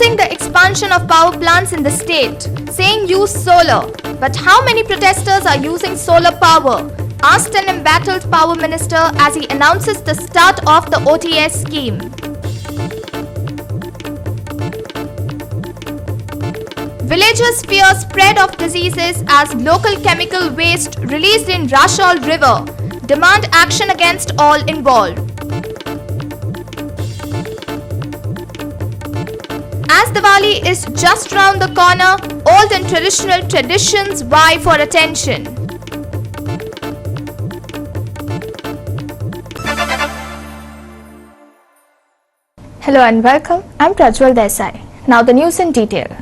opposing the expansion of power plants in the state, saying use solar. But how many protesters are using solar power? Asked an embattled power minister as he announces the start of the OTS scheme. Villagers fear spread of diseases as local chemical waste released in Rashal River. Demand action against all involved. As Diwali is just round the corner, old and traditional traditions vie for attention. Hello and welcome. I'm Prajwal Desai. Now the news in detail.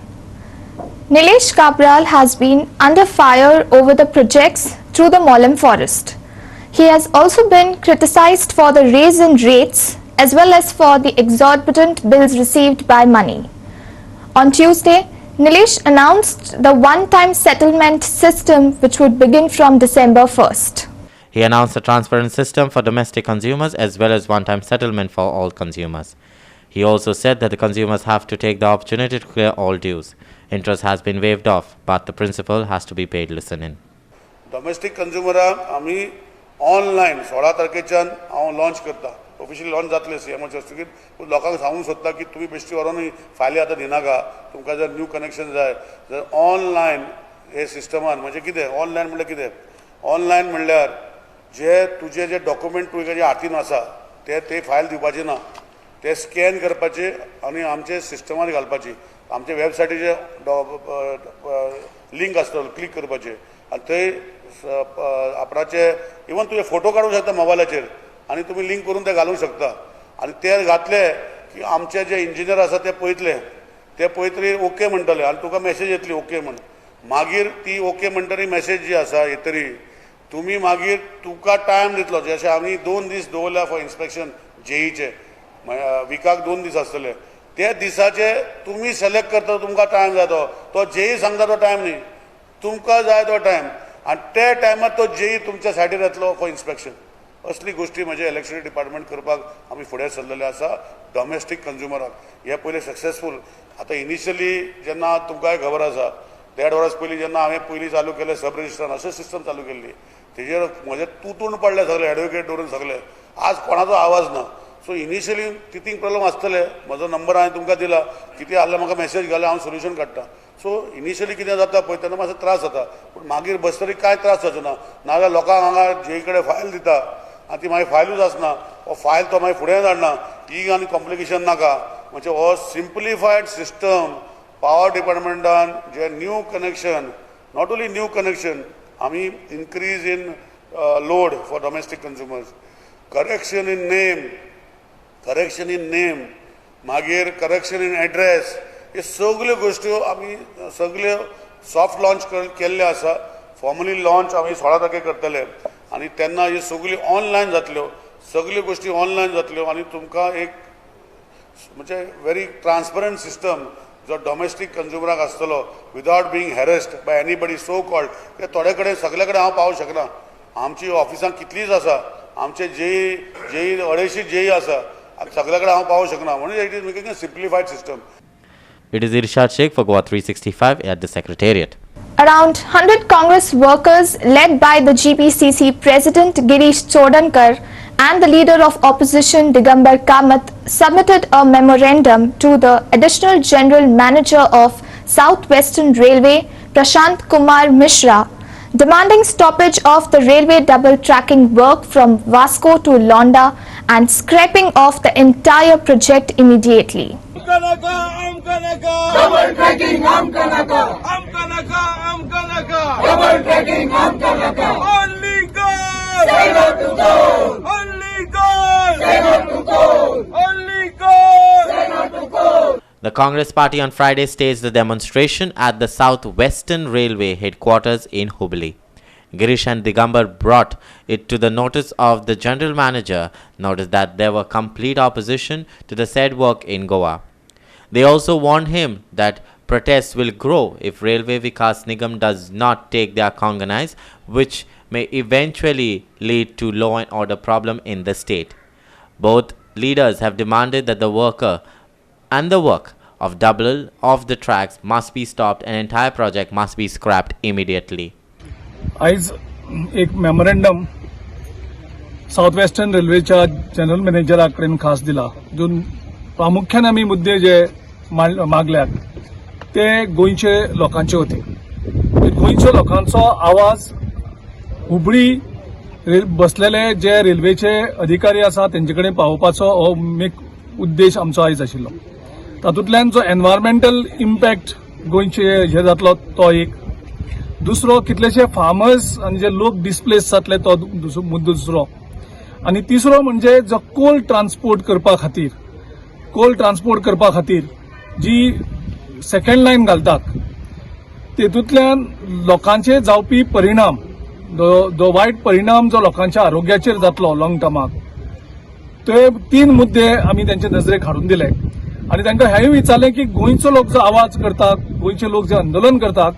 Nilesh Kabral has been under fire over the projects through the Mollem forest. He has also been criticized for the raise in rates as well as for the exorbitant bills received by money. On Tuesday, Nilesh announced the one-time settlement system which would begin from December 1st. He announced a transparent system for domestic consumers as well as one-time settlement for all consumers. He also said that the consumers have to take the opportunity to clear all dues. Interest has been waived off, but the principal has to be paid listening. Domestic consumer आम्ही online 16 तारखेच्यान हांव launch करता officially launch जातले सीएमओचे हस्तुकीत लोकांक सांगूंक सोदता की तुम्ही बेश्टी व्हरोन फाल्यां आतां दिनाका तुमकां जर न्यू कनेक्शन जाय जर ऑनलाइन हे सिस्टमान म्हणजे कितें ऑनलाइन म्हणल्यार कितें ऑनलाइन म्हणल्यार जे तुजे जे डॉक्युमेंट तुजे हातीन आसा ते फायल दिवपाचे ना ते स्कॅन करपाचे आनी आमचे सिस्टमार घालपाची आमच्या वेबसायटीचे लिंक आसतलो क्लिक करपाचे आनी थंय आपणाचे इवन तुजे फोटो काडूंक शकता मोबायलाचेर आनी तुमी लिंक करून ते घालूंक शकता आनी ते घातले की आमचे जे इंजिनियर आसा ते पळयतले ते पळयतरी ओके म्हणटले आनी तुका मॅसेज येतली ओके म्हण मागीर ती ओके म्हणटरी मॅसेज जी आसा येतरी तुमी मागीर तुका टायम दितलो जशें आमी 2 दीस दवरल्या फॉर इन्स्पेक्शन जेईचे विकाक 2 दीस आसतले त्या दिसाचे तुम्ही सिलेक्ट करता तुमकां टायम जाय तो जेई सांगता तो टायम न्ही तुमकां जाय तो टायम आनी ते टायमार तो जेई तुमच्या सायडीर येतलो फॉर इन्स्पेक्शन असली गोष्टी म्हणजे इलेक्ट्रिसिटी डिपार्टमेंट करपाक आमी फुडें सरलेले आसा डॉमेस्टीक कंज्युमराक हे पयलीं सक्सेसफूल आतां इनिशियली जेन्ना तुमकांय खबर आसा 1.5 वर्स पयलीं जेन्ना हांवें पयलीं चालू केलें सब रजिस्ट्रान अशें सिस्टम चालू केल्ली तेजेर म्हजें तुटून पडले सगळे एडवोकेट दवरून सगळे आज कोणाचो आवाज ना सो इनिशियली तिथींग प्रॉब्लम आसतले म्हजो नंबर हांवें तुमकां दिला कितें आसल्यार म्हाका मॅसेज घाल्या हांव सोल्युशन काडटां सो इनिशियली कितें जाता पळय तेन्ना मातसो त्रास जाता पूण मागीर बसतरी कांय त्रास जाचो ना नाजाल्यार लोकांक हांगा जे कडेन फायल दिता आनी ती मागीर फायलूच आसना हो फायल तो मागीर फुडें धाडना ही आनी कॉम्प्लिकेशन नाका म्हणजे हो सिंप्लिफायड सिस्टम पावर डिपार्टमेंटान जे new connection not only new connection आमी increase in load for domestic consumers correction in name मागीर करेक्शन इन एड्रेस हे सगल्यो गोश्टी आमी सगल्यो सॉफ्ट लॉन्च केल्ले आसा फॉर्मली लॉन्च आमी 16 तारखेक करतले आनी तेन्ना ह्यो सगल्यो ऑनलायन जातल्यो सगल्यो गोश्टी ऑनलायन जातल्यो आनी तुमकां एक म्हणजे व्हेरी ट्रान्सपरंट सिस्टम जो डॉमेस्टीक कंज्युमराक आसतलो without being harassed by anybody so called ते थोडे कडेन सगळे कडेन हांव पावूंक शकना आमची ऑफिसां कितलींच आसा आमचे जेई 250 जेई आसा सगळे कडेन हांव पावूंक शकना म्हणून it is making a simplified system. It is Irshad Sheikh for Goa 365 at the Secretariat. Around 100 Congress workers led by the GPCC President Girish Chodankar and the leader of opposition Digambar Kamath submitted a memorandum to the Additional General Manager of South Western Railway Prashant Kumar Mishra demanding stoppage of the railway double tracking work from Vasco to Londa and scrapping of the entire project immediately. Double tracking, double tracking, only God, say no to gold, only God, say no to gold, only God, say no to gold. The Congress party on Friday staged a demonstration at the South Western Railway headquarters in Hubli. Girish and Digambar brought it to the notice of the general manager, noticed that there were complete opposition to the said work in Goa. They also warned him that protests will grow if Railway Vikas Nigam does not take their conganise, which may eventually lead to law and order problem in the state. Both leaders have demanded that the work of double of the tracks must be stopped and entire project must be scrapped immediately. आज एक memorandum south western रेल्वेच्या general मॅनेजराकडे खास दिला. जो प्रामुख्याने आम्ही मुद्दे जे मागल्यात ते गोंयचे लोकांचे होते. गोंयच्या लोकांचो आवाज हुबळी बसलेले जे रेल्वेचे अधिकारी आसा तेंचे कडेन पावोवपाचो हो एक उद्देश आमचो आयज आशिल्लो. तातूंतल्यान जो एनवायरमेंटल इम्पॅक्ट गोंयचे हे जातलो तो एक, दुसरो कितलेशे फार्मर्स आनी जे लोक डिस्प्लेस जातले तो मुद्दो दुसरो, आनी तिसरो म्हणजे जो कोल ट्रान्सपोर्ट करपा खातीर जी सेकंड लायन घालतात तेतूंतल्यान लोकांचे जावपी परिणाम, जो वायट परिणाम जो लोकांच्या आरोग्याचेर जातलो लॉंग टर्माक, ते 3 मुद्दे आमी तेंचे नजरेक हाडून दिले. आनी तांकां हेंय विचारलें की गोंयचो लोक जो आवाज करतात, गोंयचे लोक जे आंदोलन करतात,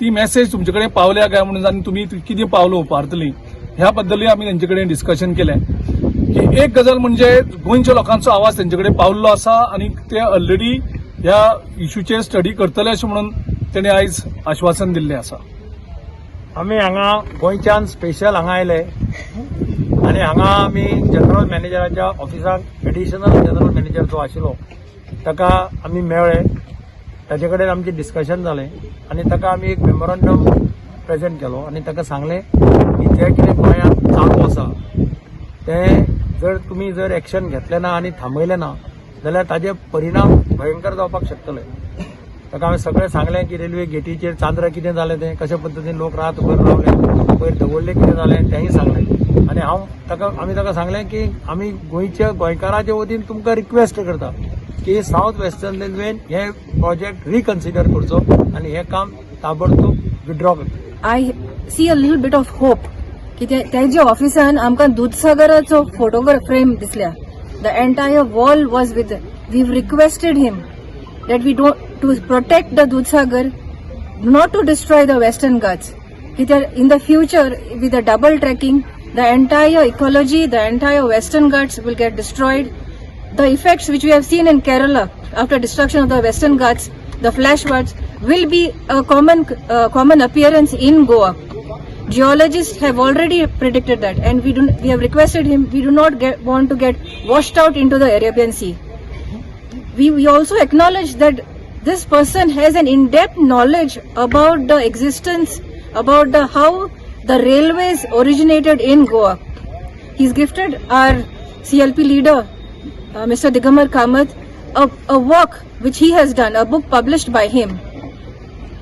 ती मेसेज तुमचे कडेन पावल्या काय म्हणून आनी तुमी कितें पावलं उपारतली ह्या बद्दलूय आमी तेंचे कडेन डिस्कशन केलें. की एक गजाल म्हणजे गोंयच्या लोकांचो आवाज तेंचे कडेन पावल्लो आसा आनी ते ऑलरेडी ह्या इश्यूचेर स्टडी करतले अशें म्हणून तेणें आयज आश्वासन दिल्लें आसा. आमी हांगा गोंयच्यान स्पेशल हांगा आयले आनी हांगा आमी जनरल मॅनेजराच्या ऑफिसाक एडिशनल जनरल मॅनेजर जो आशिल्लो ताका आमी मेळ्ळे. ताचे कडेन आमचें डिस्कशन जालें आनी ताका आमी एक मेमोरंडम प्रेजेंट केलो आनी ताका सांगलें की जें कितें गोंयांत चालू आसा तें जर तुमी जर एक्शन घेतलें ना आनी थांबयलें ना जाल्यार ताजे परिणाम भयंकर जावपाक शकतले. ताका हांवें सगळें सांगलें की रेल्वे गेटीचेर चांद्र कितें जालें तें, कशे पद्दतीन लोक रातभर रावले, पयर दवरले कितें जालें तेंय सांगलें. आनी आमी ताका सांगलें की आमी गोंयच्या गोंयकारांचे वतीन तुमकां रिक्वेस्ट करता की साउथ वेस्टर्न रेल्वेन हे प्रोजेक्ट रिकन्सिडर करचो आनी हे काम ताबडतोब विड्रॉ करचो. I see a little bit of hope की तेजे ऑफिसान आमकां दूधसागराचो फोटोग्राफ फ्रेम दिसल्या. The entire wall was with, we requested him that we don't to protect the Dudhsagar, not to destroy the Western Ghats. In the future, with the double trekking, the entire ecology, the entire Western Ghats will get destroyed. The effects which we have seen in Kerala after destruction of the Western Ghats, the flash floods, will be a common appearance in Goa. Geologists have already predicted that, and we have requested him. We do not want to get washed out into the Arabian Sea. We also acknowledge that this person has an in-depth knowledge about the existence, about how the railways originated in Goa. He's gifted our CLP leader, Mr. Digambar Kamath, a work which he has done, a book published by him.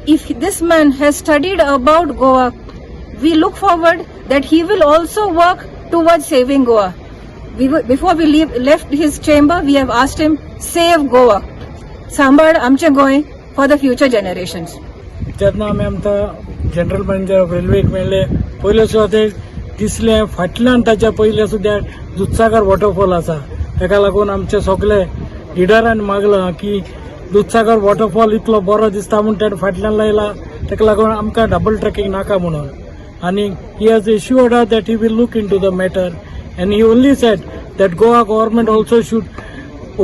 If this man has studied about Goa, we look forward that he will also work towards saving Goa. Before we left his chamber, we have asked him, save Goa, सांभाळ आमचे Goa for the future generations. तेन्ना आमी आमकां general manager of रेल्वेक मेळ्ळे. पयले सुद्दां ते दिसलें फाटल्यान ताच्या पयले सुद्दां दूधसागर वॉटरफॉल आसा. ताका लागून आमचे सगळे लिडरान मागलां की दूधसागर वॉटरफॉल इतलो बरो दिसता म्हूण ताणें फाटल्यान लायला, ताका लागून आमकां डबल ट्रॅकिंग नाका म्हणून. आनी he has assured us that he will look into the matter and he only said that Goa government also should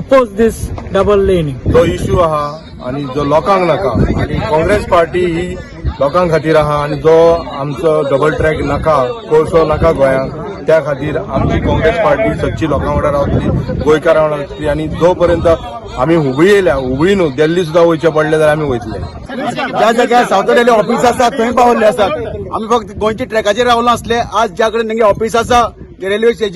oppose this double laning. जो इश्यू आहा आणि जो लोकांक नाका आणि काँग्रेस पार्टी ही लोकांक खातीर आहा आणि जो आमचो डबल ट्रॅक नाका, कोळसो नाका गोंयांक, त्या खातीर आमची काँग्रेस पार्टी सच्ची लोकां वांगडा रावतली, गोंयकारां वांगडा रावतली. आणि जो पर्यंत आमी हुबळी येयल्या, हुबळी न्हू दिल्ली सुद्दां वयचे पडले जाल्यार आमी वयतले. ज्या जाग्यार सावथ रेल्वे ऑफिस आसा थंय पावल्ले आसात. आमी फक्त गोंयच्या ट्रॅकाचेर रावलो आसले. आज ज्या कडेन तेंगे ऑफिस आसा रेल्वेचे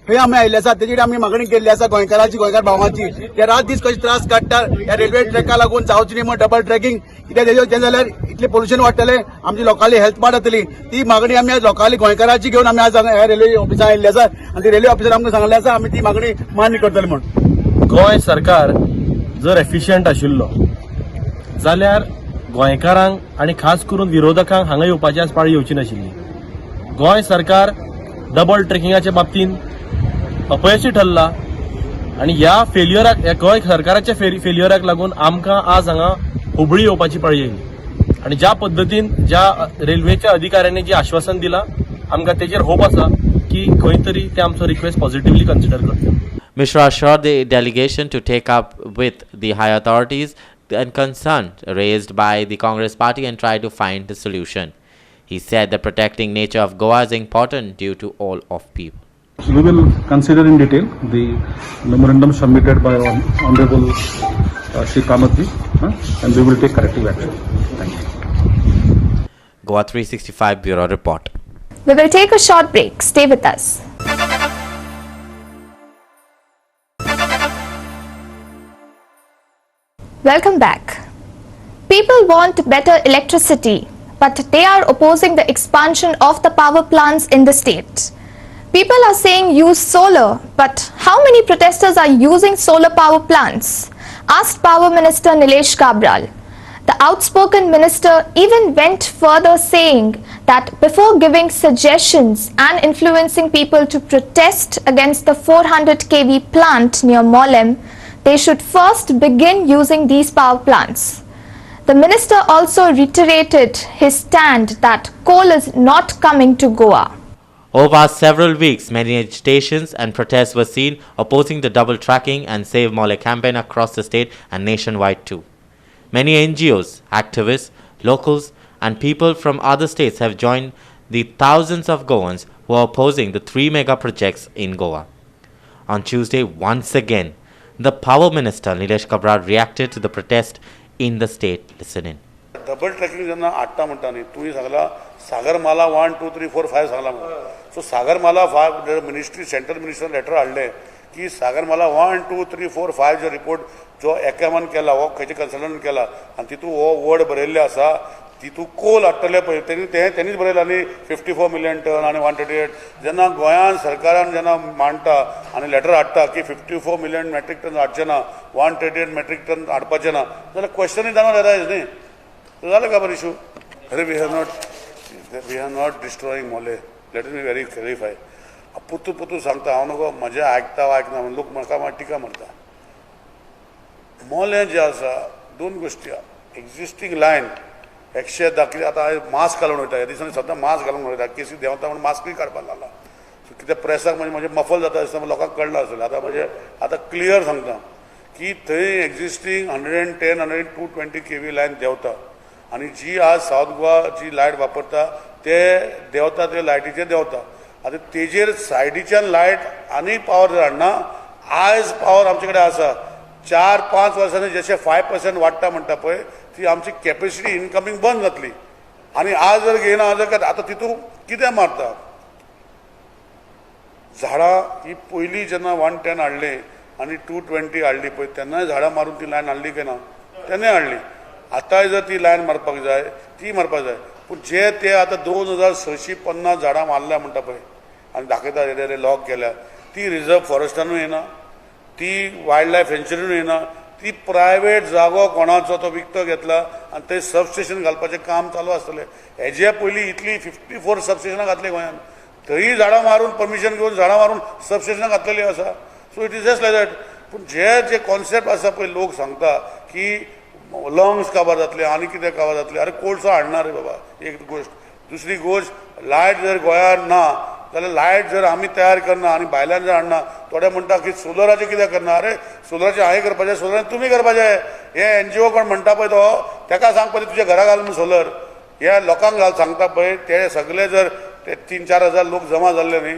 थंय आमी आयिल्ले आसा, तेजेर आमी मागणी केल्ली आसा गोंयकारांची, गोंयकार भावांची. ते रात दीस कशे त्रास काडटात ह्या रेल्वे ट्रॅका लागून जावची न्ही म्हण डबल ट्रॅकिंग, कित्याक तेजें जाल्यार इतलें पोल्युशन वाडटलें, आमची लोकांली हेल्थ पाड जातली. ती मागणी आमी आज लोकांली गोंयकारांची घेवन आमी आज ह्या रेल्वे ऑफिसांत आयिल्ले आसा आनी ती रेल्वे ऑफिसार आमकां सांगलें आसा आमी ती मागणी मान्य करतली म्हण. गोंय सरकार जर एफिशियंट आशिल्लो जाल्यार गोंयकारांक आनी खास करून विरोधकांक हांगा येवपाची आज पाळी येवची नाशिल्ली. गोंय सरकार डबल ट्रेकिंगाच्या बाबतींत अपयशी ठरला आणि ह्या फेल्युअराक, गोंय सरकाराच्या फेल्युअराक लागून आमकां आज हांगा हुबळी येवपाची पाळी येयली. आणि ज्या पद्दतीन ज्या रेल्वेच्या अधिकाऱ्यांनी जे आश्वासन दिलां, आमकां तेजेर होप आसा की खंय तरी ते आमचो रिक्वेस्ट पॉझिटिव्हली कन्सिडर करतले. Mishra assured the delegation to take up with the high authorities and concerns raised by the Congress party and try to find the solution. He said the protecting nature of Goa is important due to all of people. We will consider in detail the memorandum submitted by Honorable Shri Kamath ji, and we will take corrective action. Thank you. Goa 365 Bureau Report. We will take a short break. Stay with us. Welcome back. People want better electricity, but they are opposing the expansion of the power plants in the state. People are saying use solar, but how many protesters are using solar power plants? Asked Power Minister Nilesh Kabral. The outspoken minister even went further, saying that before giving suggestions and influencing people to protest against the 400 kV plant near Mollem, they should first begin using these power plants. The minister also reiterated his stand that coal is not coming to Goa. Over past several weeks, many agitations and protests were seen opposing the double tracking and Save Molle campaign across the state and nationwide too. Many NGOs, activists, locals and people from other states have joined the thousands of Goans who are opposing the 3 mega projects in Goa. On Tuesday, once again, the Power Minister Nilesh Kabral reacted to the protest in the state. Listen in. Double tracking जेन्ना हाडटा म्हणटा न्ही तुवें सांगला सागरमाला 1 2 3 4 5 सांगला so Sagarmala 5 ministry central minister letter हाडलें की सागरमाला 1 2 3 4 5 जो रिपोर्ट जो एकामान केला हो खंयचे कन्सल्टंट केला आनी तितू हो वर्ड बरयल्ले आसा तितू कोल हाडटले पळय तेणीच बरयला न्ही 54 मिलियन टन आनी 138 जेन्ना गोंयान सरकारान जेन्ना मांडटा आनी लेटर हाडटा की 54 मिलियन मॅट्रीक टन हाडचे ना 138 मॅट्रीक टन हाडपाचे ना जाल्यार क्वेश्चन इज नॉट अरायज न्ही झालं का बरं इशू अरे वी आर नॉट डिस्ट्रॉईंग मोले लेट मी व्हेरी क्लॅरिफाय पुतू सांगता हांव नको म्हजें आयकना लोक म्हाका टिका मारता मोले जे आसा दोन गोश्टी एक्झिस्टींग लायन 110 कितें आतां मास्क घालून वयता ह्या दिसांनी सद्दां मास्क घालून वयता केसी देंवता म्हणून मास्कूय काडपाक लागला सो कितें प्रेसाक म्हणजे मफल जाता दिसता लोकांक कळना आसलें आतां क्लियर सांगता की थंय एक्झिस्टींग 110 102 kV लायन देंवता आनी जी आज सावथ गोवा जी लायट वापरता ते देंवता ते लायटीचे देंवता आतां तेजेर सायडीच्यान लायट आनी पावर जर हाडना आयज पावर आमचे कडेन आसा 4-5 वर्सांनी जशें 5% वाडटा म्हणटा पळय ती आमची कॅपेसिटी इनकमींग बंद जातली आनी आज जर घेयना जाल्यार आतां तितून कितें मारता झाडां ही पयलीं जेन्ना 110 हाडली आनी 220 हाडली पळय तेन्नाय झाडां मारून ती लायन हाडली काय ना तेन्नाय हाडली आतांय जर ती लायन मारपाक जाय ती मारपाक जाय पूण जे ते आतां 2650 झाडां मारल्या म्हणटा पळय आनी दाखयता रे लॉक केल्या ती रिजर्व फॉरेस्टानूय येना ती वायल्ड लायफ सेंच्युरीनूय येना ती प्रायवेट जागो कोणाचो तो विकतो घेतला आनी थंय सबस्टेशन घालपाचें काम चालू आसतलें हेजे पयलीं इतली 54 सबस्टेशनां घातली गोंयांत थंय झाडां मारून परमिशन घेवन झाडां मारून सबस्टेशनां घातलेलीं आसा so it is just like that पूण जे कॉन्सेप्ट आसा पळय लोक सांगता की लंग्स काबार जातले आनी कितें काबार जातले अरे कोळसो हाडना रे बाबा एक गोश्ट दुसरी गोश्ट लायट जर गोंयांत ना जाल्यार लायट जर आमी तयार करना आनी भायल्यान जर हाडना थोडे म्हणटा की सोलराचें कितें करना अरे सोलराचें हांवें करपाचें सोलराचें तुमी करपाचें हे NGO कोण म्हणटा पळय तो ताका सांग पयलीं तुज्या घरा घाल म्हूण सोलर ह्या लोकांक घाल सांगता पळय ते सगळे जर ते 3-4 हजार लोक जमा जाल्ले न्ही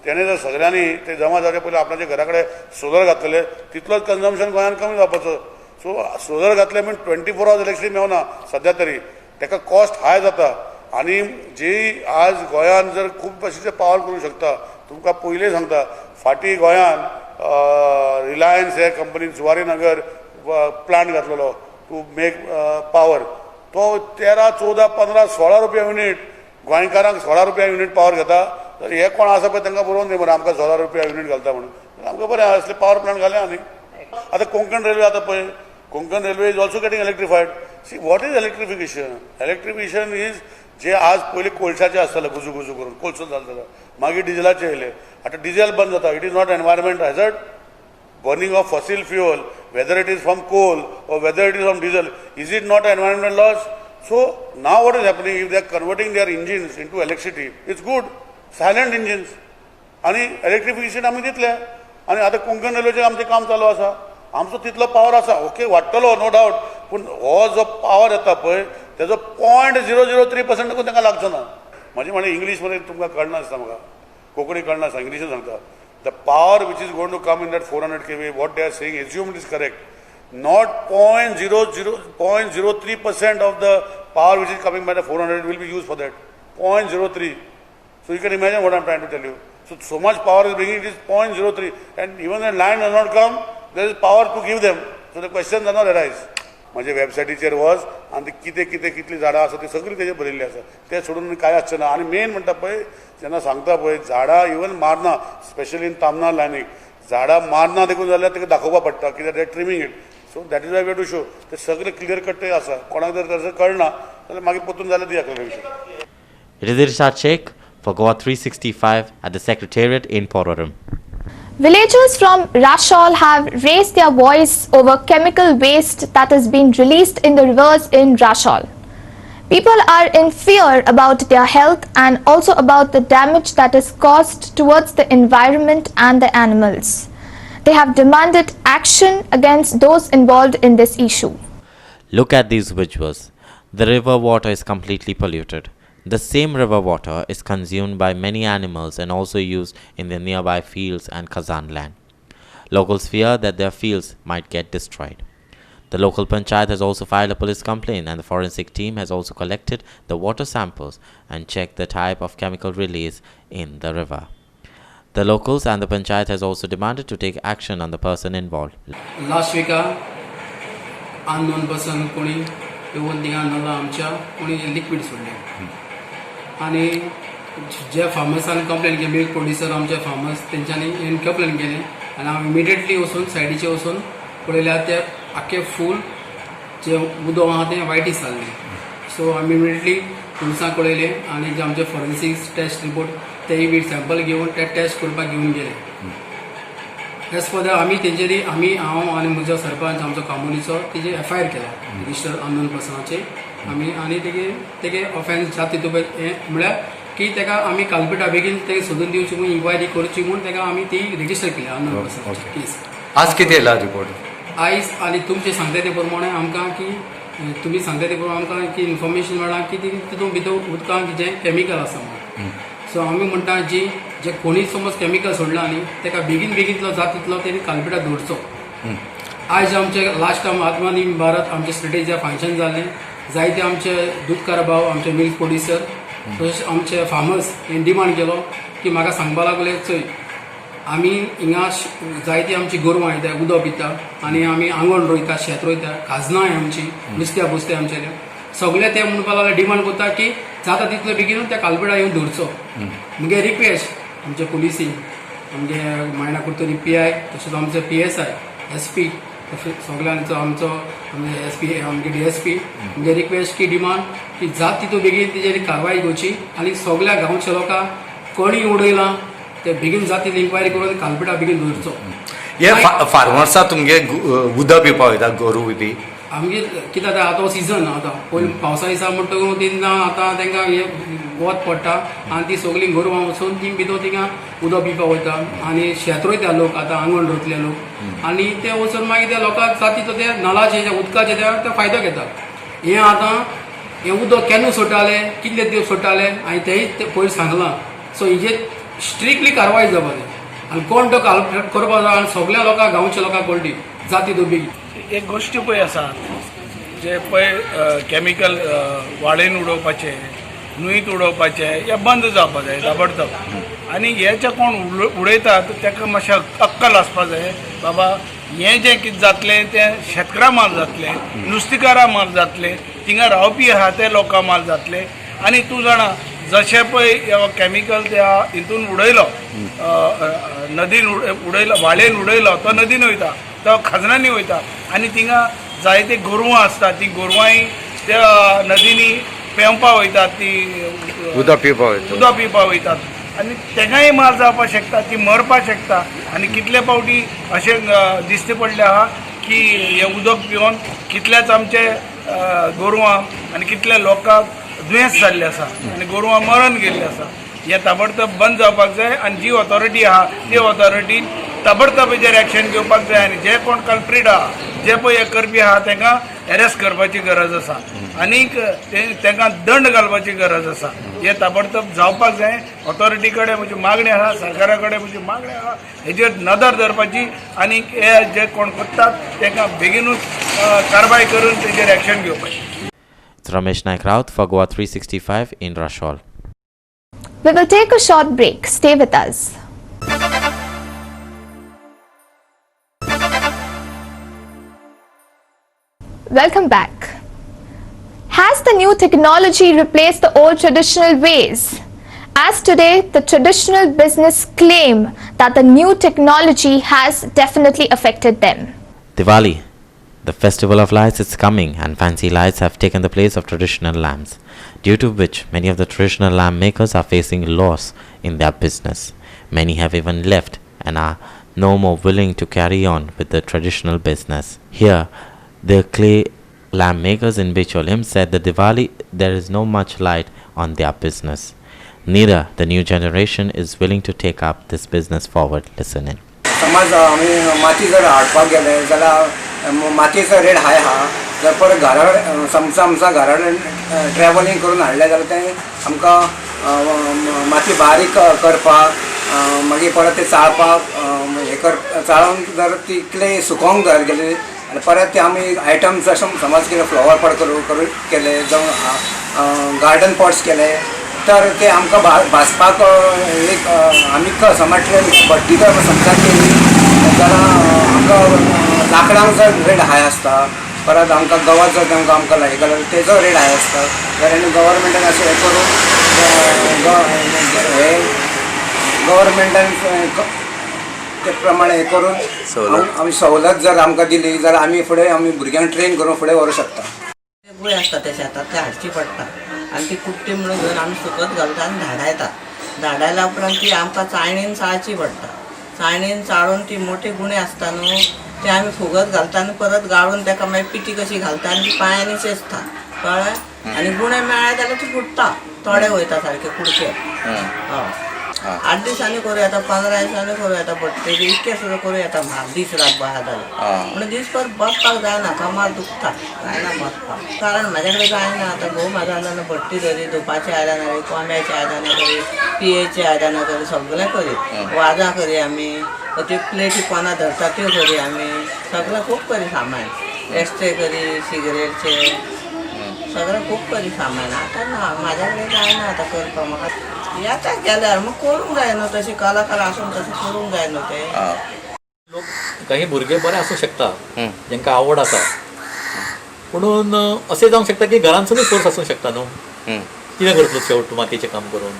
तेणे जर सगळ्यांनी ते जमा जावचे पयलीं आपणाच्या घरा कडेन सोलर घातलेले तितलोच कन्जम्पशन गोंयांत कमी जावपाचो सो सोलर घातले म्हण 24 hours इलेक्ट्रिसिटी मेवना सद्या तरी ताका कॉस्ट हाय जाता आनी जी आज गोंयांत जर खूब भशेचे पावर करूंक शकता तुमकां पयलीं सांगता फाटीं गोंयांत रिलायन्स हे कंपनीन Zuari Nagar plant घातलेलो to make power तो 13, 14, 15, 16 रुपया युनिट गोंयकारांक 16 रुपया युनिट पावर घेता तर हे कोण आसा पळय तांकां बरोवन दी मरे आमकां 16 रुपया युनिट घालता म्हणून आमकां बरें असले पावर प्लांट घाल्या आनी आतां कोंकण रेल्वे आतां पळय Konkan Railway is also getting electrified see what is electrification is जे आज पयलीं कोळशाचें आसतालें गुजू करून कोळसो जातालो मागीर डिझेलाचे येयले आतां डिझेल बंद जाता it is not environment hazard burning of fossil fuel, whether it is from coal or whether it is from diesel, is it not an environmental loss? So now what is happening, if they are converting their engines into electricity, it's good, silent engines. आणि electrification आमी दितले आनी आतां कोंकण रेल्वेचें आमचें काम चालू आसा, आमचो तितलो पावर आसा, ओके वाडटलो नो डावट, पूण हो जो पावर येता पळय तेजो 0.003% देखून तांकां लागचो ना. म्हाजें म्हणणें इंग्लीश मध्ये तुमकां कळना आसता, म्हाका कोंकणी कळना आसता, इंग्लीशीन सांगता. The power which is going to come in that 400 kV, what they are saying assumed is correct. Not 0.03% of the power which is coming by the 400 will be used for that. 0.03. So you can imagine what I'm trying to tell you. So much power is bringing, it is 0.03. And even when land does not come, there is power to give them. So the question does not arise. माझ्या वेबसायटीचेर वच आनी कितें कितें कितलीं झाडां आसा ती सगळीं तेजेर बरयल्लीं आसा, तें सोडून कांय आसचें ना. आनी मेन म्हणटा पळय जेन्ना सांगता पळय झाडां इवन मारना, स्पेशली इन तामना लायनीक झाडां मारना देखून जाल्यार ताका दाखोवपा पडटा कित्याक they trimming it. So that is why we have to show ते सगळे क्लियर कट ते आसा. कोणाक जर तसं कळना जाल्यार मागीर परतून जाल्यार दिया clarification. It is Irshad Sheikh for Goa 365 at the Secretariat in Porvorim. Villagers from Rashol have raised their voice over chemical waste that has been released in the rivers in Rashol. People are in fear about their health and also about the damage that is caused towards the environment and the animals. They have demanded action against those involved in this issue. Look at these visuals. The river water is completely polluted. The same river water is consumed by many animals and also used in the nearby fields and Kazan land. Locals fear that their fields might get destroyed. The local panchayat has also filed a police complaint, and the forensic team has also collected the water samples and checked the type of chemical release in the river. The locals and the panchayat has also demanded to take action on the person involved. Last week, unknown person कोणी येऊन तिंगा नला आमच्या कोणी liquid सोडले आणि जे फार्मर्सान complain केली, मिल्क प्रोड्युसर आमचे फार्मर्स तेंच्यांनी येवन कंप्लेन केली आणि हांव इमिडिएटली वचून सायडीचे वचून पळयल्यार ते आख्खे फूल जे उदक आहा तें वायटीस जाल्लें. सो आमी इमिडिएटली पुलिसांक कळयलें आनी जे आमचे फॉरेन्सिक टेस्ट रिपोर्ट तेय बी सॅम्पल घेवन ते टेस्ट करपाक घेवन गेले. एज फॉर द आमी तेंचेरी हांव आनी म्हजो सरपंच आमचो कामोलीचो तेजे FIR केला रजिस्टर अननोन पर्सनाचे आमी आनी तेगे ऑफेन्स जाता तितून हें म्हळ्यार की तेका आमी कालपिटा बेगीन तेका सोदून दिवची म्हूण इन्क्वायरी करची म्हूण तेका आमी ती रजिस्टर केली अननोन पर्सनाची केस. आज कितें येयला रिपोर्ट? आयज आनी तुमचे सांगता ते प्रमाणे आमकां की तुमी सांगता ते प्रमाणे आमकां की इन्फॉर्मेशन मेळ्ळां की तितून भितर उदकांत जे केमिकल आसा म्हणून. सो आमी म्हणटा जे कोणी समज केमिकल सोडला न्ही तेका बेगीन बेगीन जाता तितलो तेणी कालपिटा दवरचो. आयज आमचे लास्ट टायम आत्मनिर्भर भारत आमचे स्ट्रेटेजी फंक्शन जाल्लें, जायते आमचे दूध कारभार आमचे मिल्क प्रोड्युसर तशेंच आमचे फार्मर्स हें डिमांड केलो की म्हाका सांगपा लागले चोय आमी हिंगा जायती आमची गोरवां येता उदक पिता आनी आमी आंगण रोयता शेत रोयता खाजनां आमची नुस्त्या बुस्ते आमचे सगळे ते म्हणपा लागले डिमांड करता की जाता तितलो बेगीन त्या कालपिटा येवन धरचो. मुगे रिक्वेस्ट आमचे पुलिसी आमगे मायना कुर्तोरी PI तशेंच आमचे PSI SP सगळ्यांचो आमचो SP आमगे DSP मुगे रिक्वेस्ट की डिमांड की जात तितू बेगीन तेजेर कारवाई घेवची आनी सगळ्या गांवच्या लोकांक कोणी उडयलां ते बेगीन जात तितली इन्क्वायरी करून कालपिटा बेगीन धरचो. हे फार्मर्सा तुमगे उदक पिवपा वयता गोरू बी आमगे कित्याक आतां सिजन आतां पयलीं पावसा दिसा म्हणटकूच तेन्ना आतां तांकां हे वत पडटा आनी ती सगळीं गोरवां वचून ती भितर थिंगा उदक पिवपाक वयता आनी शेत रोयता लोक आतां आंगण रोयतले लोक आनी ते वचून मागीर त्या लोकांक जाती ते नळाचे जे उदकाचे ते फायदो घेता. हें आतां हें उदक केन्ना सोडटाले कितले दीस सोडटाले आनी तेय पयलीं सांगलां. सो हेजेर स्ट्रिक्टली कारवाय जावपाक जाय आनी कोण तो करपाक जाय आनी सगळ्या लोकांक गांवच्या लोकांक कळटी जाती तो बेगीन. एक गोश्टी पळय आसा जे पळय कॅमिकल वाडयन उडोवपाचे न्हंयत उडोवपाचे हे बंद जावपाक जाय ताबडतोब. आनी हे जे कोण उडयतात ताका मातशें अक्कल आसपाक जाय बाबा हें जें कितें जातलें तें शेतकारां माल जातलें, नुस्तेकारां माल जातलें, थिंगा रावपी आहा ते लोकां माल जातलें. आनी तूं जाणा जशें पळय कॅमिकल त्या हितून उडयलो नदीन उडयलो व्हाळेन उडयलो तो नदीन वयता तो खजनांनी वयता आनी थिंगा जायते गोरवां आसता ती गोरवांय त्या नदींनी पेंवपा वयतात ती उदक पिवपा वयतात आनी तेंकाय मार जावपाक शकता ती मरपाक शकता. आनी कितले फावटी अशें दिश्टी पडले आहा की हें उदक पिवन कितलेच आमचे गोरवां आनी कितल्या लोकांक दुयेंस जाल्ले आसा आनी गोरवां मरण गेल्ले आसा. हें ताबडतोब बंद जावपाक जाय आनी जी ऑथॉरिटी आहा ती ऑथॉरिटीन ताबडतोब हेजेर एक्शन घेवपाक जाय आनी जे कोण कल्प्रीट आहा जे पळय हे करपी आहा तांकां अरेस्ट करपाची गरज आसा आनीक तांकां दंड घालपाची गरज आसा हे ताबडतोब जावपाक जाय ऑथॉरिटी कडेन म्हजी मागणी आहा सरकारा कडेन म्हजी मागणी आहा हेजेर नदर धरपाची आनीक हे जे कोण करतात तांकां बेगीनूच कारवाय करून तेजेर एक्शन घेवपाची. Ramesh Naik Raut for Goa 365 in Rashol. We will take a short break. Stay with us. Welcome back. Has the new technology replaced the old traditional ways? As today, the traditional business claim that the new technology has definitely affected them. Diwali. The festival of lights is coming and fancy lights have taken the place of traditional lamps, due to which many of the traditional lamp makers are facing loss in their business. Many have even left and are no more willing to carry on with the traditional business. Here, the clay lamp makers in Bicholim said that Diwali there is no much light on their business. Neither the new generation is willing to take up this business forward. Listen in. समज आमी माती जर हाडपाक गेले जाल्यार मातयेचो rate हाय आहा जर परत घरा समजा घरा ट्रॅव्हलिंग करून हाडले जाल्यार तें आमकां माती बारीक करपाक मागीर परत ते चाळपाक हे चाळून जर ती क्ले सुकोवंक जाय गेली आनी परत ते आमी आयटम्स जशे समज कितें फ्लावर पॉट करून केले जावं गार्डन पॉट्स केले तर ते आमकां भाजपाक एक आमी समज भट्टी जर समजा केली जाल्यार आमकां लाकडांक जर रेट हाय आसता परत आमकां गवत जर आमकां लायक जाल्यार तेजो रेट हाय आसता जाल्यार गव्हर्मेंटान अशें हें करून हे गव्हर्मेंटान ते प्रमाणे हें करून आमी सवलत जर आमकां दिली जाल्यार आमी फुडें आमी भुरग्यांक ट्रेन करून फुडें व्हरूंक शकता. गुळे आसता ते शेतात ते हाडची पडटा आनी ती कुट्टी म्हणून घेवन आमी सुकत घालता आनी धाडायता धाडायल्या उपरांत ती आमकां चाळणीन चाळची पडटा चाळणीन चाळून ती मोठी गुणे आसता न्हू ते आमी फुगत घालता आनी परत गाळून ताका मागीर पिटी कशी घालता आनी ती पांयांनी चेसता कळ्ळें आनी गुणे मेळ्ळे जाल्यार ती फुट्टा थोडे वयता सारके कुडके. हय 8 दिसांनी करूं येता 15 दिसांनी करूं येता बट इतके सुद्दां करूं येता म्हाका दीस रात बाया जाल्यार म्हणून दीस पर बसपाक जायना कामार दुखता जायना बसपाक कारण म्हाजे कडेन जायना आतां घोव म्हाजो आयदनां भट्टी धरी धुपाचें आयदनां करी कोंब्याचें आयदनां करी पियेचें आयदनां करी सगळें करी वाजां करी आमी त्यो प्लेटी पोना धरता त्यो करी आमी सगळें खूब करी सामान एस्ट्रे करी सिगरेटचे सगळें खूब करी सामान आतां ना म्हाज्या कडेन जायना आतां करपाक म्हाका येता गेल्यार मग करूंक जाय न्हू तशी कलाकार आसून तशें करूंक जाय न्हू ते लोक काही भुरगे बरे आसूं शकता जेंकां आवड आसा पुणून अशें जावंक शकता की घरांतसूनय सोर्स आसूंक शकता न्हू कितें करतलो शेवट मातयेचें काम करून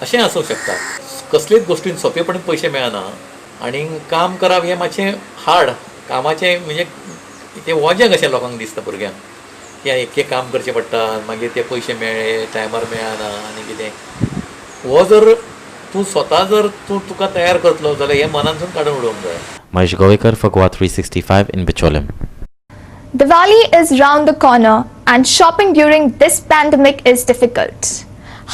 अशें आसूंक शकता कसलेच गोश्टीन सोंपेपणी पयशे मेळना आनी काम करप हें मातशें हार्ड कामाचें म्हणजे तें वजें कशें लोकांक दिसता भुरग्यांक की एक काम करचें पडटा मागीर ते पयशे मेळ्ळे टायमार मेळना आनी कितें हो जर तूं स्वता जर तुका तयार करतलो जाल्यार हे मनांतसून काडून उडोवंक जाय. Mahesh Govekar for Goa 365 in Bicholim. Diwali is round the corner and shopping during this pandemic is difficult.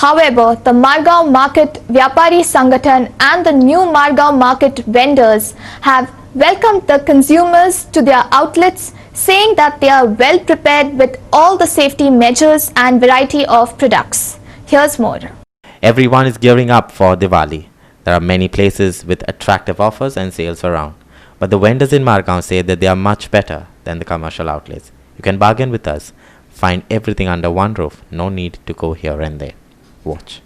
However, the Margaon Market Vyapari Sangathan and the new Margaon Market vendors have welcomed the consumers to their outlets, saying that they are well prepared with all the safety measures and variety of products. Here's more. Everyone is gearing up for Diwali. There are many places with attractive offers and sales around. But the vendors in Margaon say that they are much better than the commercial outlets. You can bargain with us. Find everything under one roof. No need to go here and there. Watch.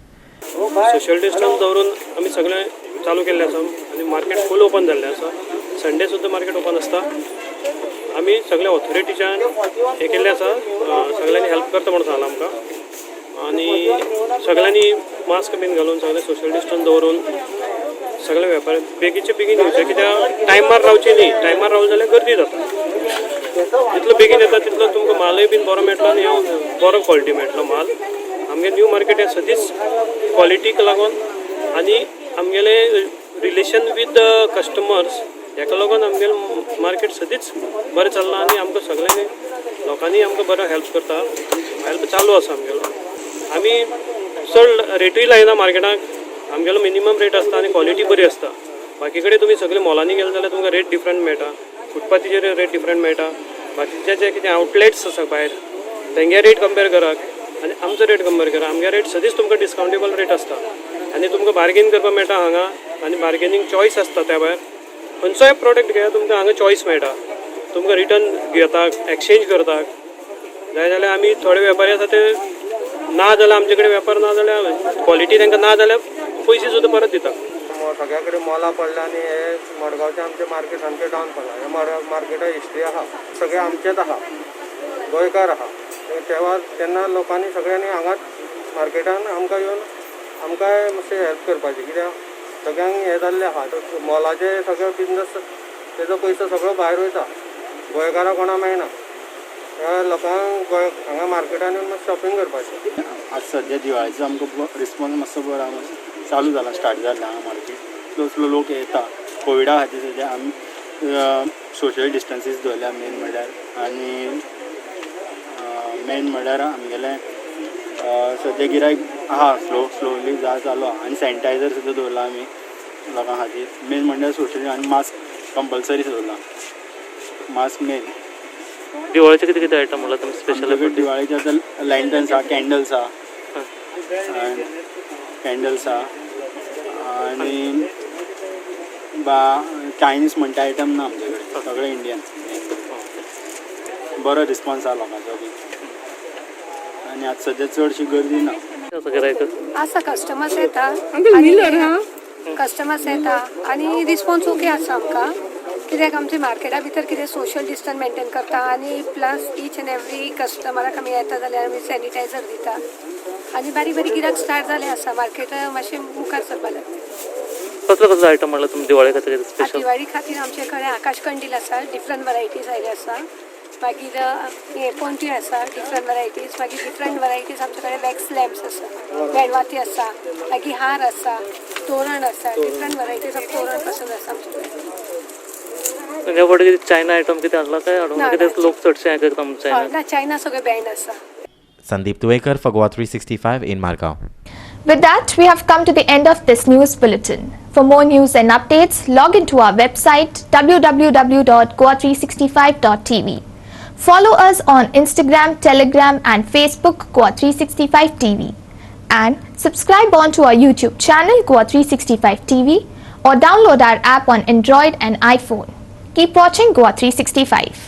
Social distance दवरून आमी सगळें चालू केल्लें आसा आनी market फूल open जाल्लें आसा Sunday सुद्दां मार्केट ओपन आसता आमी सगळ्या ऑथॉरिटीच्यान हें केल्लें आसा सगळ्यांनी हेल्प करता म्हणून सांगलां आमकां आनी सगळ्यांनी मास्क बीन घालून सगळें सोशल डिस्टन्स दवरून सगळे वेपारी बेगीचे बेगीन येवचे कित्याक टायमार रावचे न्ही टायमार रावले जाल्यार गर्दी जाता जितलो बेगीन येता तितलो तुमकां मालय बीन बरो मेळटलो आनी बरो क्वॉलिटी मेळटलो माल आमगे न्यू मार्केट हें सदींच क्वॉलिटीक लागून आनी आमगेले रिलेशन विथ कस्टमर्स हेका लागून आमगेलें मार्केट सदींच बरें चल्लां आनी आमकां सगळ्यांनी लोकांनी आमकां बरो हेल्प करता हेल्प चालू आसा आमगेलो आमी चड रेटूय लायना मार्केटाक आमगेलो मिनिमम रेट आसता आनी क्वॉलिटी बरी आसता बाकी कडेन तुमी सगळे मॉलांनी गेले जाल्यार तुमकां रेट डिफरंट मेळटा, फुटपाथीचेर रेट डिफरंट मेळटा. बाकीचे जे कितें आउटलेट्स आसा भायर तेंगे रेट कंपेर करात आनी आमचो रेट कंपेर करा. आमगे रेट सदींच तुमकां डिस्कावंटेबल रेट आसता आनी तुमकां बार्गेन करपाक मेळटा हांगा आनी बार्गेनींग चॉयस आसता. त्या भायर खंयचोय प्रोडक्ट घेया तुमकां हांगा चॉयस मेळटा. तुमकां रिटर्न घेतात, एक्सचेंज करतात. जाय जाल्यार आमी थोडे वेपारी आसा ते ना जाल्यार आमचे कडेन वेपार ना जाल्यार क्वॉलिटी तांकां ना जाल्यार पयशे सुद्दां परत दितात. सगळ्या कडेन मॉलां पडल्या आनी हे मडगांवचें आमचें मार्केट सामकें डावन पडलां. हे मार्केटां हिस्ट्री आहा, सगळें आमचेच आहा, गोंयकार आहा. तेव्हा तेन्ना लोकांनी सगळ्यांनी हांगाच मार्केटान आमकां येवन आमकां मातशें हेल्प करपाचें. कित्याक सगळ्यांक हें जाल्लें आहा, मॉलाचे सगळे बिजनस तेजो पयसो सगळो भायर वयता, गोंयकारांक कोणा मेळना. त्या लोकांक हांगा मार्केटान येवन मातशें शॉपिंग करपाचें. आज सध्या दिवाळीचो आमकां रिस्पॉन्स मातसो बरो चालू जाला, स्टार्ट जाल्लें हांगा मार्केट. स्लो स्लो लोक येता. कोविडा खातीर सध्या आमी सोशल डिस्टन्सीस दवरल्या मेन म्हणल्यार. आनी मेन म्हणल्यार आमगेलें सद्या गिरायक आहा, स्लोली चालू आहा. आनी सॅनिटायझर सुद्दां दवरला आमी लोकां खातीर. मेन म्हणल्यार सोशल आनी मास्क कंपल्सरी दवरला. Mask main. दिवाळीचे कितें कितें आयटम म्हणल्यार तुमी स्पेशल? दिवाळीचे आतां लँटर्न्स आहा, कॅन्डल्स आहा, आनी चायनीज म्हणटा आयटम ना आमचे कडेन, सगळे इंडियन. बरो रिस्पॉन्स आहा लोकांचो बी. आनी आतां सद्या चडशी गर्दी ना. आसा कस्टमर्स येता, कस्टमर्स येता आनी रिस्पॉन्स ओके आसा आमकां. कित्याक आमच्या मार्केटा भितर कितें सोशल डिस्टन्स मेंटेन करता आनी प्लस ईच एंड एवरी कस्टमराक आमी येता जाल्यार आमी सॅनिटायझर दिता आनी बारीक बारीक गिरायक स्टार्ट जालें आसा. मार्केट मातशें मुखार सरपा लागलें. कसलो कसलो आयटम म्हणल्यार तुमी दिवाळे खातीर स्पेशल? दिवाळी खातीर आमचे कडेन आकाश कंडील आसा, डिफरंट वरायटीज आयले आसा. मागीर हे पोंटी आसा, डिफरंट वरायटीज. मागीर डिफरंट वरायटीज आमचे कडेन वॅक्स लॅम्प्स आसा, मेणवाती आसा, मागीर हार आसा, तोरण आसा. डिफरंट वरायटीज ऑफ तोरण पासून आसा आमचे कडेन. ह्या फावटी चायना आयटम कितें आसला काय हाडून कितें लोक चडशे हें करता चायना? ना, चायना सगळें बॅन आसा. Sandeep Tuekar for Goa 365 in Margao. With that, we have come to the end of this news bulletin. For more news and updates, log into our website www.goa365.tv. Follow us on Instagram, Telegram and Facebook Goa 365 TV. And subscribe on to our YouTube channel Goa 365 TV or download our app on Android and iPhone. Keep watching Goa 365.